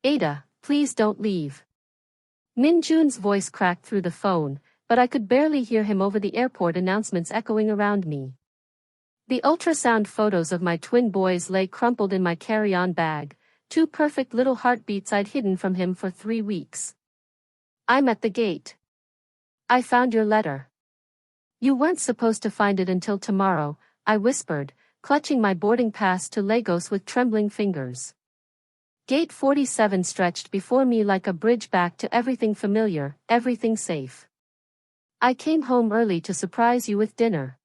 Ada, please don't leave. Min-jun's voice cracked through the phone, but I could barely hear him over the airport announcements echoing around me. The ultrasound photos of my twin boys lay crumpled in my carry-on bag, two perfect little heartbeats I'd hidden from him for 3 weeks. I'm at the gate. I found your letter. You weren't supposed to find it until tomorrow, I whispered, clutching my boarding pass to Lagos with trembling fingers. Gate 47 stretched before me like a bridge back to everything familiar, everything safe. I came home early to surprise you with dinner.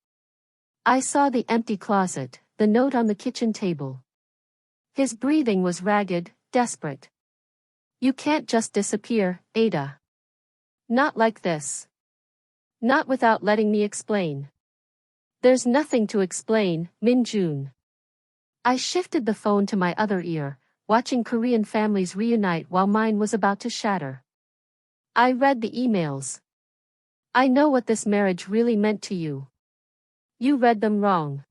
I saw the empty closet, the note on the kitchen table. His breathing was ragged, desperate. You can't just disappear, Ada. Not like this. Not without letting me explain. There's nothing to explain, Min-jun. I shifted the phone to my other ear, watching Korean families reunite while mine was about to shatter. I read the emails. I know what this marriage really meant to you. You read them wrong.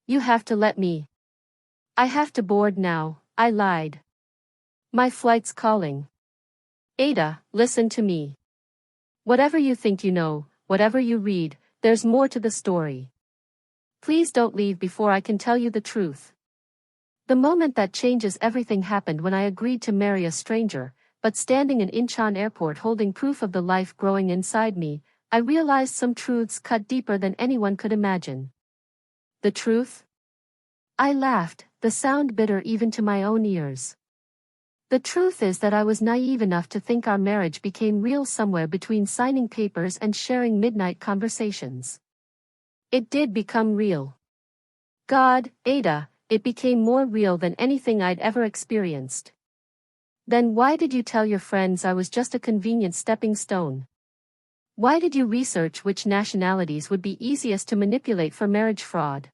You have to let me. I have to board now, I lied. My flight's calling. Ada, listen to me. Whatever you think you know, whatever you read, there's more to the story. Please don't leave before I can tell you the truth. The moment that changes everything happened when I agreed to marry a stranger, but standing in Incheon airport holding proof of the life growing inside me, I realized some truths cut deeper than anyone could imagine. The truth? I laughed, the sound bitter even to my own ears. The truth is that I was naive enough to think our marriage became real somewhere between signing papers and sharing midnight conversations. It did become real. God, Ada, it became more real than anything I'd ever experienced. Then why did you tell your friends I was just a convenient stepping stone? Why did you research which nationalities would be easiest to manipulate for marriage fraud?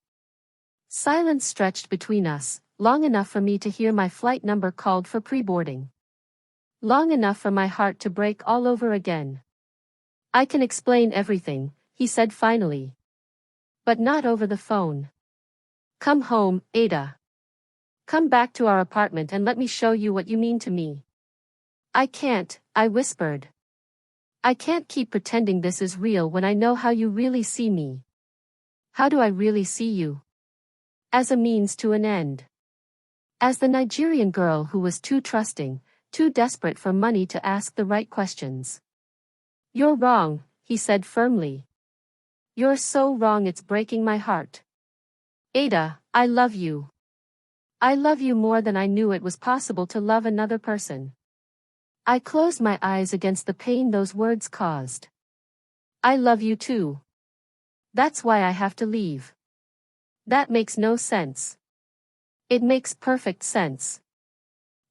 Silence stretched between us, long enough for me to hear my flight number called for pre-boarding. Long enough for my heart to break all over again. I can explain everything, he said finally. But not over the phone. Come home, Ada. Come back to our apartment and let me show you what you mean to me. I can't, I whispered. I can't keep pretending this is real when I know how you really see me. How do I really see you? As a means to an end. As the Nigerian girl who was too trusting, too desperate for money to ask the right questions. You're wrong, he said firmly. You're so wrong it's breaking my heart. Ada, I love you. I love you more than I knew it was possible to love another person. I closed my eyes against the pain those words caused. I love you too. That's why I have to leave. That makes no sense. It makes perfect sense.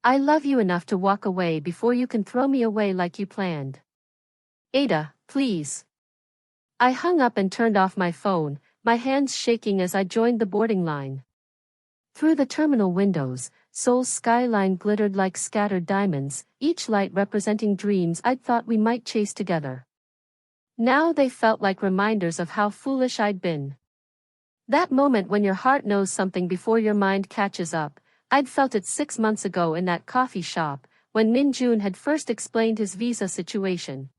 I love you enough to walk away before you can throw me away like you planned. Ada, please. I hung up and turned off my phone, my hands shaking as I joined the boarding line. Through the terminal windows, Seoul's skyline glittered like scattered diamonds, each light representing dreams I'd thought we might chase together. Now they felt like reminders of how foolish I'd been. That moment when your heart knows something before your mind catches up, I'd felt it 6 months ago in that coffee shop, when Min-jun had first explained his visa situation.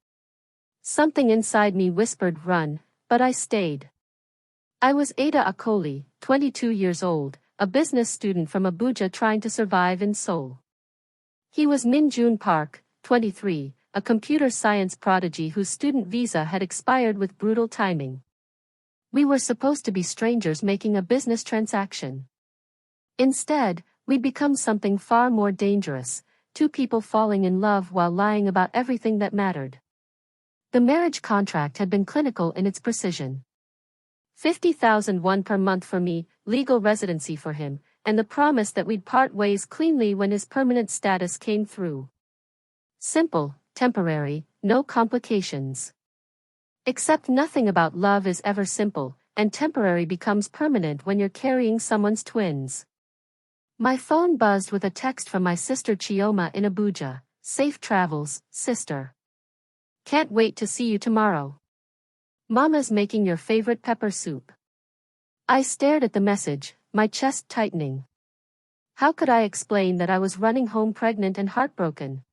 Something inside me whispered run, but I stayed. I was Ada Akoli, 22 years old, a business student from Abuja trying to survive in Seoul. He was Min-jun Park, 23, a computer science prodigy whose student visa had expired with brutal timing. We were supposed to be strangers making a business transaction. Instead, we'd become something far more dangerous, two people falling in love while lying about everything that mattered. The marriage contract had been clinical in its precision. 50,000 won per month for me, legal residency for him, and the promise that we'd part ways cleanly when his permanent status came through. Simple, temporary, no complications. Except nothing about love is ever simple, and temporary becomes permanent when you're carrying someone's twins. My phone buzzed with a text from my sister Chioma in Abuja. Safe travels, sister. Can't wait to see you tomorrow. Mama's making your favorite pepper soup. I stared at the message, my chest tightening. How could I explain that I was running home pregnant and heartbroken?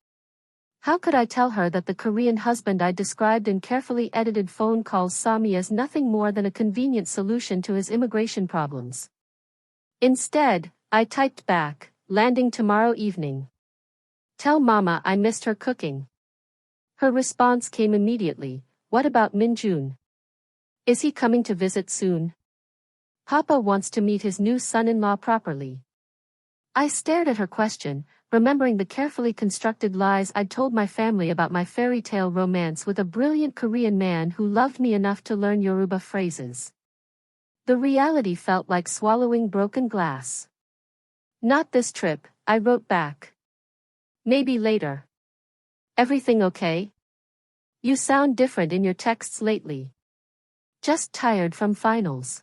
How could I tell her that the Korean husband I described in carefully edited phone calls saw me as nothing more than a convenient solution to his immigration problems? Instead, I typed back, landing tomorrow evening. Tell Mama I missed her cooking. Her response came immediately, what about Min-jun? Is he coming to visit soon? Papa wants to meet his new son-in-law properly. I stared at her question, remembering the carefully constructed lies I'd told my family about my fairy tale romance with a brilliant Korean man who loved me enough to learn Yoruba phrases. The reality felt like swallowing broken glass. Not this trip, I wrote back. Maybe later. Everything okay? You sound different in your texts lately. Just tired from finals.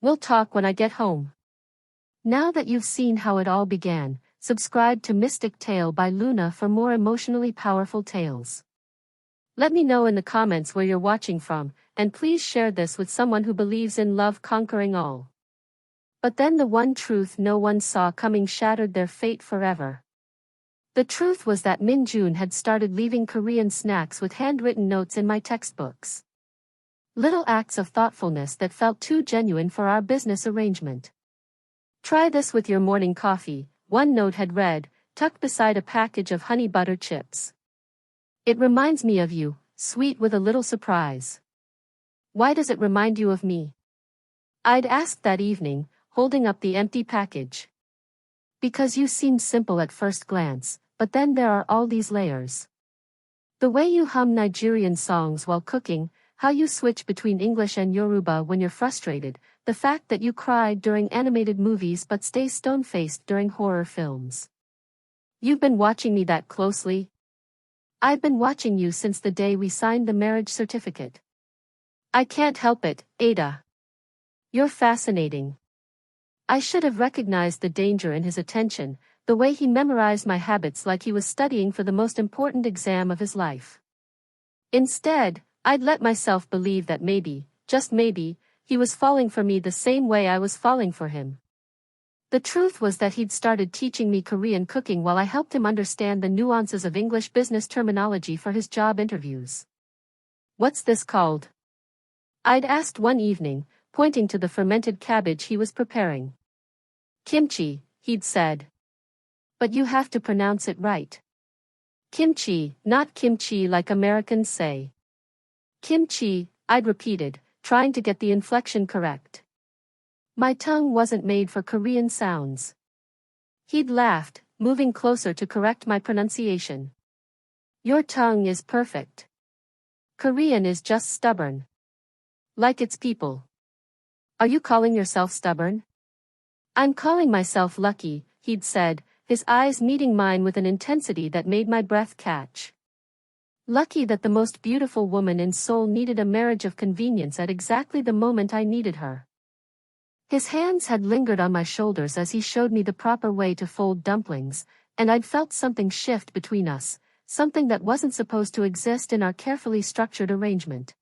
We'll talk when I get home. Now that you've seen how it all began, subscribe to Mystic Tale by Luna for more emotionally powerful tales. Let me know in the comments where you're watching from, and please share this with someone who believes in love conquering all. But then the one truth no one saw coming shattered their fate forever. The truth was that Min-jun had started leaving Korean snacks with handwritten notes in my textbooks. Little acts of thoughtfulness that felt too genuine for our business arrangement. Try this with your morning coffee, one note had read, tucked beside a package of honey butter chips. It reminds me of you, sweet with a little surprise. Why does it remind you of me? I'd asked that evening, holding up the empty package. Because you seem simple at first glance, but then there are all these layers. The way you hum Nigerian songs while cooking, how you switch between English and Yoruba when you're frustrated, the fact that you cry during animated movies but stay stone-faced during horror films. You've been watching me that closely? I've been watching you since the day we signed the marriage certificate. I can't help it, Ada. You're fascinating. I should have recognized the danger in his attention, the way he memorized my habits like he was studying for the most important exam of his life. Instead, I'd let myself believe that maybe, just maybe, he was falling for me the same way I was falling for him. The truth was that he'd started teaching me Korean cooking while I helped him understand the nuances of English business terminology for his job interviews. What's this called? I'd asked one evening, pointing to the fermented cabbage he was preparing. Kimchi, he'd said. But you have to pronounce it right. Kimchi, not kimchi like Americans say. Kimchi, I'd repeated, trying to get the inflection correct. My tongue wasn't made for Korean sounds. He'd laughed, moving closer to correct my pronunciation. Your tongue is perfect. Korean is just stubborn. Like its people. Are you calling yourself stubborn? I'm calling myself lucky, he'd said, his eyes meeting mine with an intensity that made my breath catch. Lucky that the most beautiful woman in Seoul needed a marriage of convenience at exactly the moment I needed her. His hands had lingered on my shoulders as he showed me the proper way to fold dumplings, and I'd felt something shift between us, something that wasn't supposed to exist in our carefully structured arrangement.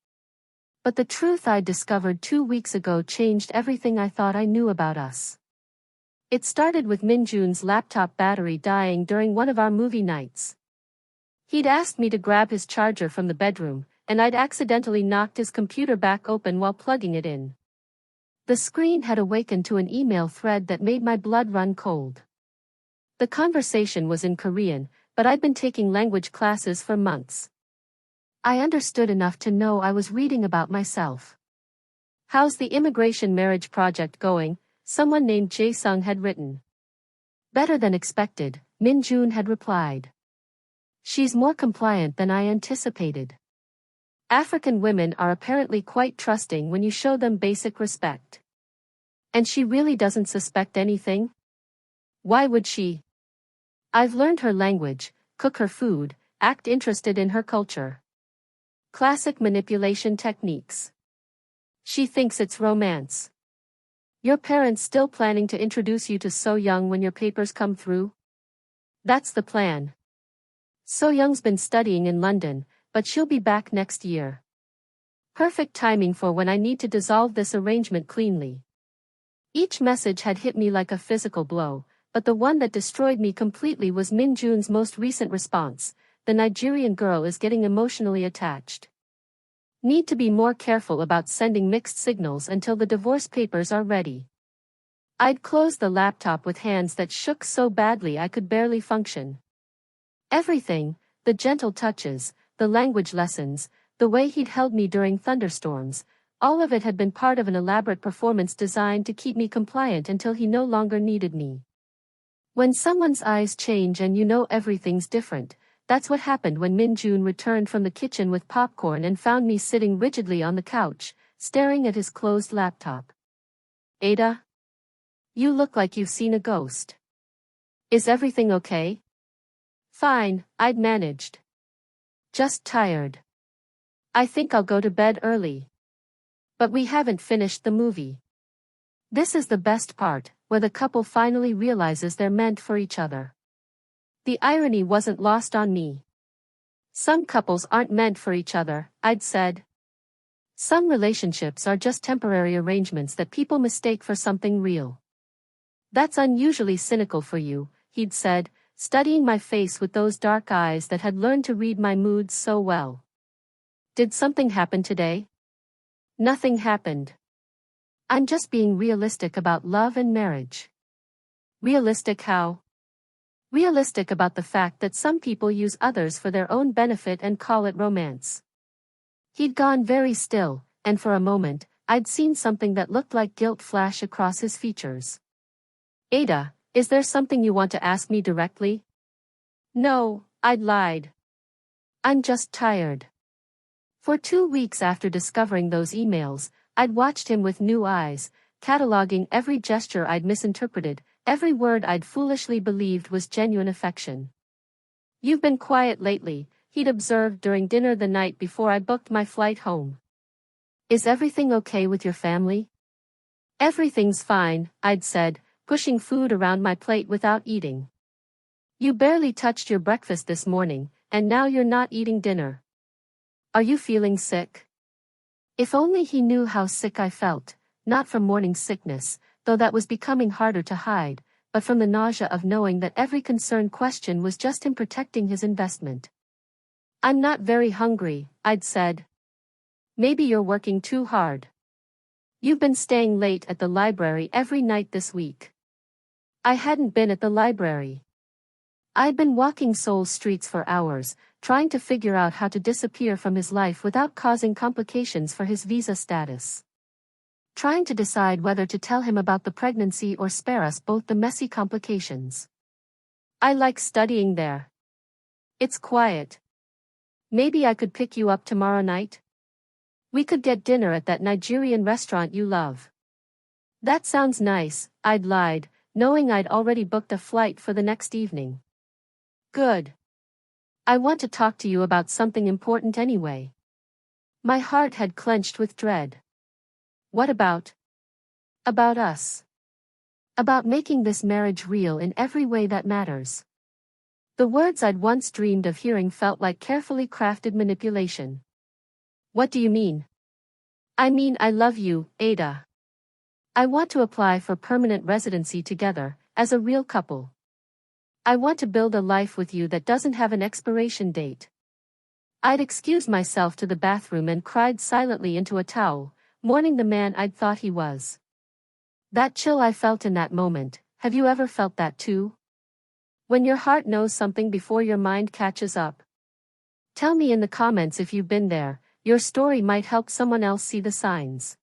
But the truth I'd discovered 2 weeks ago changed everything I thought I knew about us. It started with Min-jun's laptop battery dying during one of our movie nights. He'd asked me to grab his charger from the bedroom, and I'd accidentally knocked his computer back open while plugging it in. The screen had awakened to an email thread that made my blood run cold. The conversation was in Korean, but I'd been taking language classes for months. I understood enough to know I was reading about myself. How's the immigration marriage project going? Someone named Jae-sung had written. Better than expected, Min-jun had replied. She's more compliant than I anticipated. African women are apparently quite trusting when you show them basic respect. And she really doesn't suspect anything? Why would she? I've learned her language, cook her food, act interested in her culture. Classic manipulation techniques. She thinks it's romance. Your parents still planning to introduce you to So Young when your papers come through? That's the plan. So Young's been studying in London, but she'll be back next year. Perfect timing for when I need to dissolve this arrangement cleanly. Each message had hit me like a physical blow, but the one that destroyed me completely was Min-jun's most recent response: "The Nigerian girl is getting emotionally attached. Need to be more careful about sending mixed signals until the divorce papers are ready." I'd closed the laptop with hands that shook so badly I could barely function. Everything, the gentle touches, the language lessons, the way he'd held me during thunderstorms, all of it had been part of an elaborate performance designed to keep me compliant until he no longer needed me. When someone's eyes change and you know everything's different, that's what happened when Min-jun returned from the kitchen with popcorn and found me sitting rigidly on the couch, staring at his closed laptop. "Ada? You look like you've seen a ghost. Is everything okay?" "Fine," I'd managed. "Just tired. I think I'll go to bed early." But we haven't finished the movie. This is the best part, where the couple finally realizes they're meant for each other. The irony wasn't lost on me. Some couples aren't meant for each other, I'd said. Some relationships are just temporary arrangements that people mistake for something real. "That's unusually cynical for you," he'd said, studying my face with those dark eyes that had learned to read my moods so well. "Did something happen today?" "Nothing happened. I'm just being realistic about love and marriage." "Realistic how?" "Realistic about the fact that some people use others for their own benefit and call it romance." He'd gone very still, and for a moment, I'd seen something that looked like guilt flash across his features. "Ada, is there something you want to ask me directly?" "No," I'd lied. "I'm just tired." For 2 weeks after discovering those emails, I'd watched him with new eyes, cataloging every gesture I'd misinterpreted, every word I'd foolishly believed was genuine affection. "You've been quiet lately," he'd observed during dinner the night before I booked my flight home. "Is everything okay with your family?" "Everything's fine," I'd said, pushing food around my plate without eating. "You barely touched your breakfast this morning, and now you're not eating dinner. Are you feeling sick?" If only he knew how sick I felt, not from morning sickness, though that was becoming harder to hide, but from the nausea of knowing that every concerned question was just him protecting his investment. "I'm not very hungry," I'd said. "Maybe you're working too hard. You've been staying late at the library every night this week." I hadn't been at the library. I'd been walking Seoul's streets for hours, trying to figure out how to disappear from his life without causing complications for his visa status. Trying to decide whether to tell him about the pregnancy or spare us both the messy complications. "I like studying there. It's quiet. Maybe I could pick you up tomorrow night? We could get dinner at that Nigerian restaurant you love." "That sounds nice," I'd lied, knowing I'd already booked a flight for the next evening. "Good. I want to talk to you about something important anyway." My heart had clenched with dread. "What about?" "About us. About making this marriage real in every way that matters." The words I'd once dreamed of hearing felt like carefully crafted manipulation. "What do you mean?" "I mean I love you, Ada. I want to apply for permanent residency together, as a real couple. I want to build a life with you that doesn't have an expiration date." I'd excused myself to the bathroom and cried silently into a towel, mourning the man I'd thought he was. That chill I felt in that moment, have you ever felt that too? When your heart knows something before your mind catches up. Tell me in the comments if you've been there, your story might help someone else see the signs.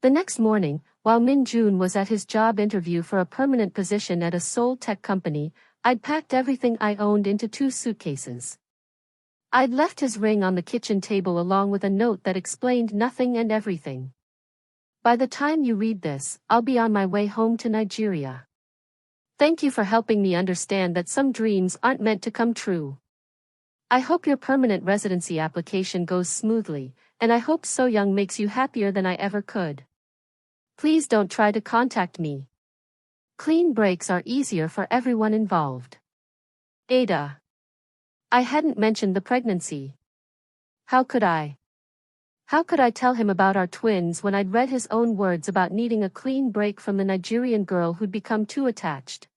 The next morning, while Min-jun was at his job interview for a permanent position at a Seoul tech company, I'd packed everything I owned into 2 suitcases. I'd left his ring on the kitchen table along with a note that explained nothing and everything. By the time you read this, I'll be on my way home to Nigeria. Thank you for helping me understand that some dreams aren't meant to come true. I hope your permanent residency application goes smoothly, and I hope So Young makes you happier than I ever could. Please don't try to contact me. Clean breaks are easier for everyone involved. Ada. I hadn't mentioned the pregnancy. How could I? How could I tell him about our twins when I'd read his own words about needing a clean break from the Nigerian girl who'd become too attached?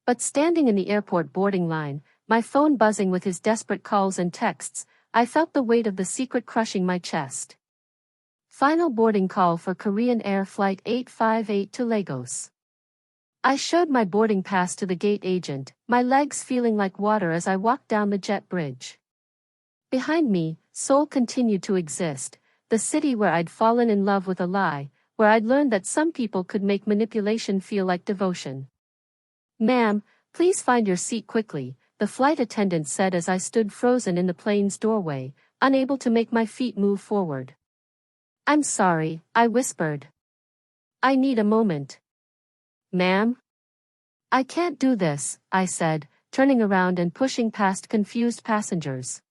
But standing in the airport boarding line, my phone buzzing with his desperate calls and texts, I felt the weight of the secret crushing my chest. Final boarding call for Korean Air Flight 858 to Lagos. I showed my boarding pass to the gate agent, my legs feeling like water as I walked down the jet bridge. Behind me, Seoul continued to exist, the city where I'd fallen in love with a lie, where I'd learned that some people could make manipulation feel like devotion. "Ma'am, please find your seat quickly," the flight attendant said as I stood frozen in the plane's doorway, unable to make my feet move forward. "I'm sorry," I whispered. "I need a moment." "Ma'am?" "I can't do this," I said, turning around and pushing past confused passengers.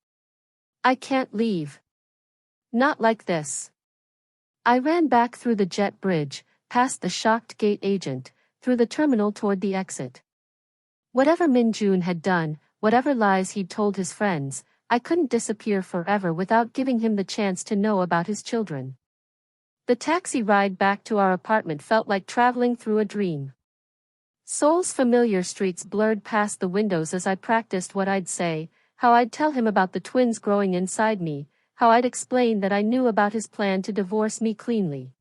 "I can't leave. Not like this." I ran back through the jet bridge, past the shocked gate agent, through the terminal toward the exit. Whatever Min-jun had done, whatever lies he'd told his friends, I couldn't disappear forever without giving him the chance to know about his children. The taxi ride back to our apartment felt like traveling through a dream. Seoul's familiar streets blurred past the windows as I practiced what I'd say, how I'd tell him about the twins growing inside me, how I'd explain that I knew about his plan to divorce me cleanly.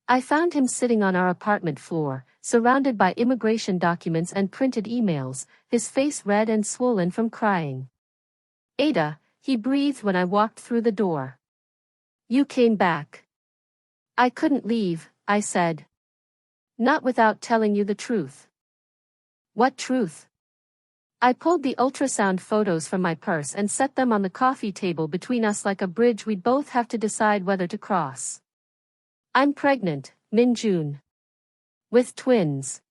I found him sitting on our apartment floor, surrounded by immigration documents and printed emails, his face red and swollen from crying. "Ada," he breathed when I walked through the door. "You came back." "I couldn't leave," I said. "Not without telling you the truth." "What truth?" I pulled the ultrasound photos from my purse and set them on the coffee table between us like a bridge we'd both have to decide whether to cross. "I'm pregnant, Min-jun. With twins.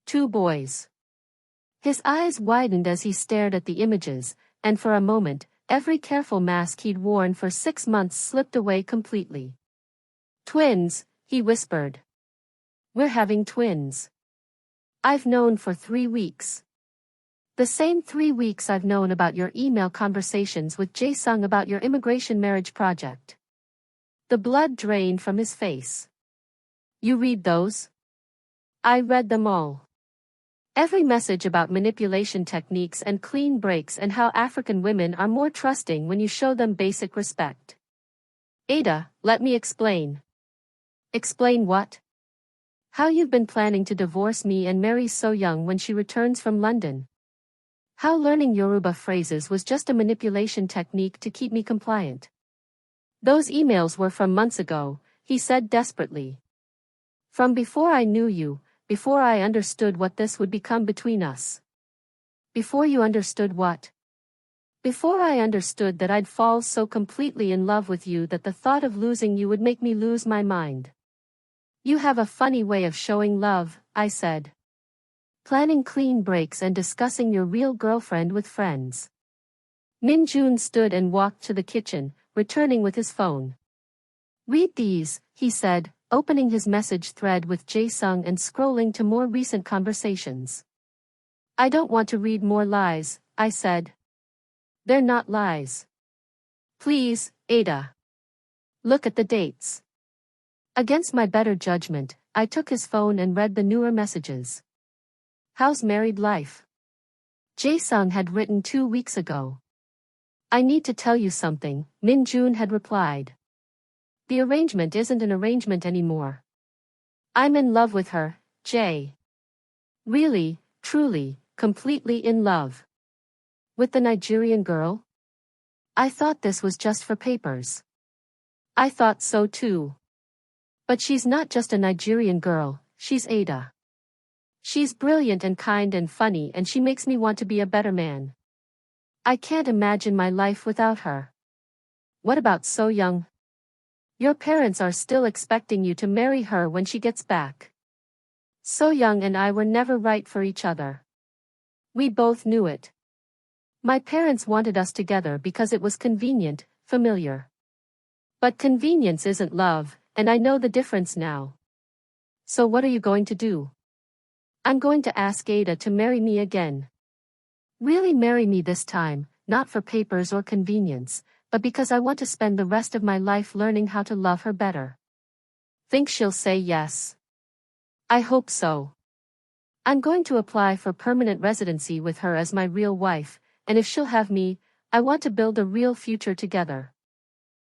2 boys." His eyes widened as he stared at the images, and for a moment, every careful mask he'd worn for 6 months slipped away completely. "Twins," he whispered. "We're having twins. I've known for 3 weeks. The same 3 weeks I've known about your email conversations with Jae-sung about your immigration marriage project." The blood drained from his face. "You read those?" I read them all. Every message about manipulation techniques and clean breaks and how African women are more trusting when you show them basic respect. "Ada, let me explain." "Explain what?" "How you've been planning to divorce me and marry So Young when she returns from London. How learning Yoruba phrases was just a manipulation technique to keep me compliant." "Those emails were from months ago," he said desperately. "From before I knew you, before I understood what this would become between us." "Before you understood what?" "Before I understood that I'd fall so completely in love with you that the thought of losing you would make me lose my mind." "You have a funny way of showing love," I said. "Planning clean breaks and discussing your real girlfriend with friends." Min-jun stood and walked to the kitchen, returning with his phone. "Read these," he said, opening his message thread with Jae-sung and scrolling to more recent conversations. "I don't want to read more lies," I said. "They're not lies. Please, Ada. Look at the dates." Against my better judgment, I took his phone and read the newer messages. "How's married life?" Jae-sung had written 2 weeks ago. "I need to tell you something," Min-jun had replied. "The arrangement isn't an arrangement anymore. I'm in love with her, Jae. Really, truly, completely in love." "With the Nigerian girl?" "I thought this was just for papers." "I thought so too. But she's not just a Nigerian girl, she's Ada. She's brilliant and kind and funny and she makes me want to be a better man. I can't imagine my life without her." "What about So Young?" "Your parents are still expecting you to marry her when she gets back. So Young and I were never right for each other. We both knew it. My parents wanted us together because it was convenient, familiar. But convenience isn't love, and I know the difference now. So what are you going to do?" "I'm going to ask Ada to marry me again. Really marry me this time, not for papers or convenience, but because I want to spend the rest of my life learning how to love her better." "Think she'll say yes?" "I hope so." I'm going to apply for permanent residency with her as my real wife, and if she'll have me, I want to build a real future together.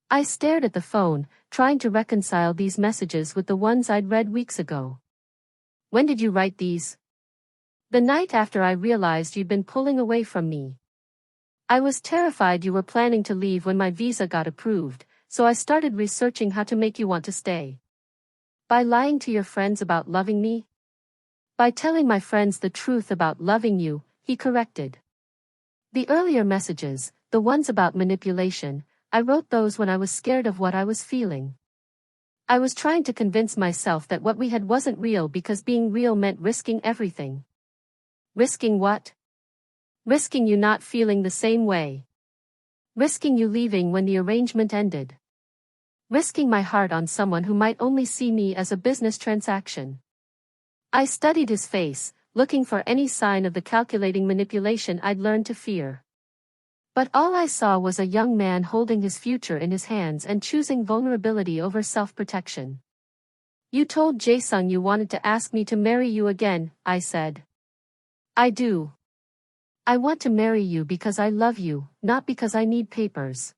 I stared at the phone, trying to reconcile these messages with the ones I'd read weeks ago. When did you write these? The night after I realized you'd been pulling away from me. I was terrified you were planning to leave when my visa got approved, so I started researching how to make you want to stay. By lying to your friends about loving me? By telling my friends the truth about loving you, he corrected. The earlier messages, the ones about manipulation, I wrote those when I was scared of what I was feeling. I was trying to convince myself that what we had wasn't real because being real meant risking everything. Risking what? Risking you not feeling the same way. Risking you leaving when the arrangement ended. Risking my heart on someone who might only see me as a business transaction. I studied his face, looking for any sign of the calculating manipulation I'd learned to fear. But all I saw was a young man holding his future in his hands and choosing vulnerability over self-protection. You told Jae-sung you wanted to ask me to marry you again, I said. I do. I want to marry you because I love you, not because I need papers.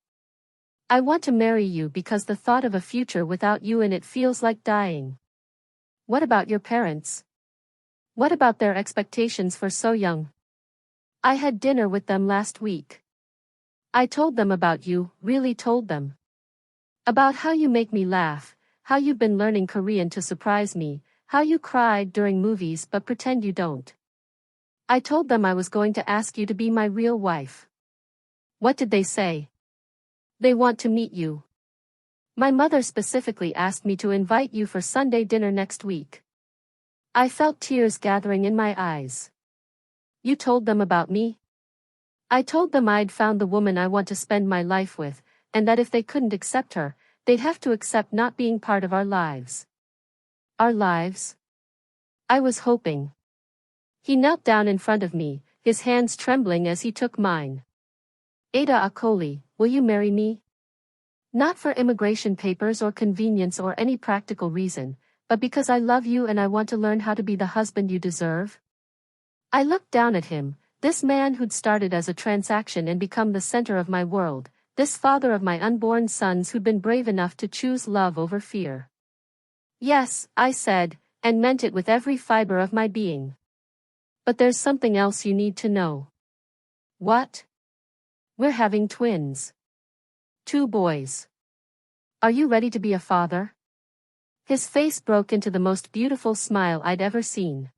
I want to marry you because the thought of a future without you in it feels like dying. What about your parents? What about their expectations for so young? I had dinner with them last week. I told them about you, really told them. About how you make me laugh, how you've been learning Korean to surprise me, how you cried during movies but pretend you don't. I told them I was going to ask you to be my real wife. What did they say? They want to meet you. My mother specifically asked me to invite you for Sunday dinner next week. I felt tears gathering in my eyes. You told them about me? I told them I'd found the woman I want to spend my life with, and that if they couldn't accept her, they'd have to accept not being part of our lives. Our lives? I was hoping. He knelt down in front of me, his hands trembling as he took mine. Ada Akoli, will you marry me? Not for immigration papers or convenience or any practical reason, but because I love you and I want to learn how to be the husband you deserve. I looked down at him, this man who'd started as a transaction and become the center of my world, this father of my unborn sons who'd been brave enough to choose love over fear. Yes, I said, and meant it with every fiber of my being. But there's something else you need to know. What? We're having twins. 2 boys. Are you ready to be a father? His face broke into the most beautiful smile I'd ever seen.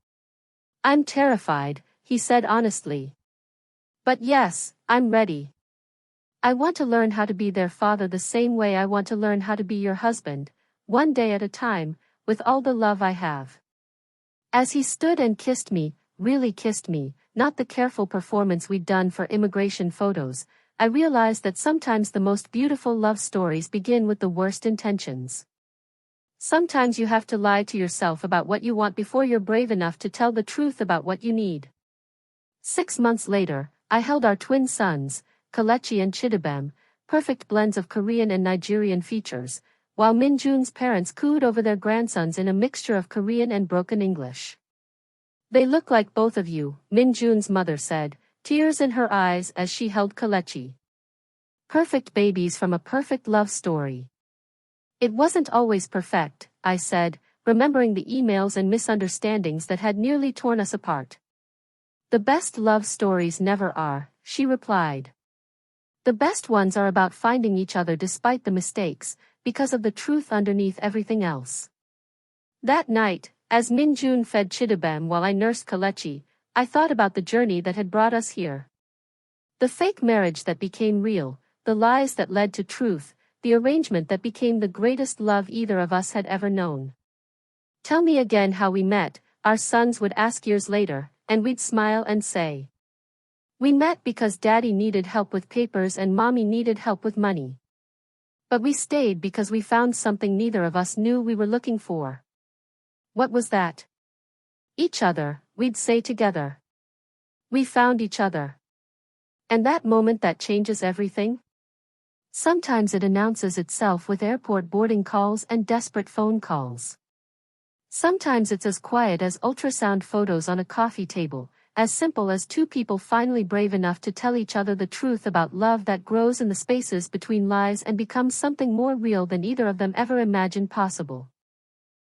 I'm terrified, he said honestly. But yes, I'm ready. I want to learn how to be their father the same way I want to learn how to be your husband, one day at a time, with all the love I have. As he stood and kissed me, really kissed me, not the careful performance we'd done for immigration photos, I realized that sometimes the most beautiful love stories begin with the worst intentions. Sometimes you have to lie to yourself about what you want before you're brave enough to tell the truth about what you need. 6 months later, I held our twin sons, Kelechi and Chidibem, perfect blends of Korean and Nigerian features, while Min-jun's parents cooed over their grandsons in a mixture of Korean and broken English. They look like both of you, Min-jun's mother said, tears in her eyes as she held Kelechi. Perfect babies from a perfect love story. It wasn't always perfect, I said, remembering the emails and misunderstandings that had nearly torn us apart. The best love stories never are, she replied. The best ones are about finding each other despite the mistakes, because of the truth underneath everything else. That night, as Min-jun fed Chidibem while I nursed Kelechi, I thought about the journey that had brought us here. The fake marriage that became real, the lies that led to truth, the arrangement that became the greatest love either of us had ever known. Tell me again how we met, our sons would ask years later, and we'd smile and say. We met because Daddy needed help with papers and Mommy needed help with money. But we stayed because we found something neither of us knew we were looking for. What was that? Each other, we'd say together. We found each other. And that moment that changes everything? Sometimes it announces itself with airport boarding calls and desperate phone calls. Sometimes it's as quiet as ultrasound photos on a coffee table, as simple as two people finally brave enough to tell each other the truth about love that grows in the spaces between lies and becomes something more real than either of them ever imagined possible.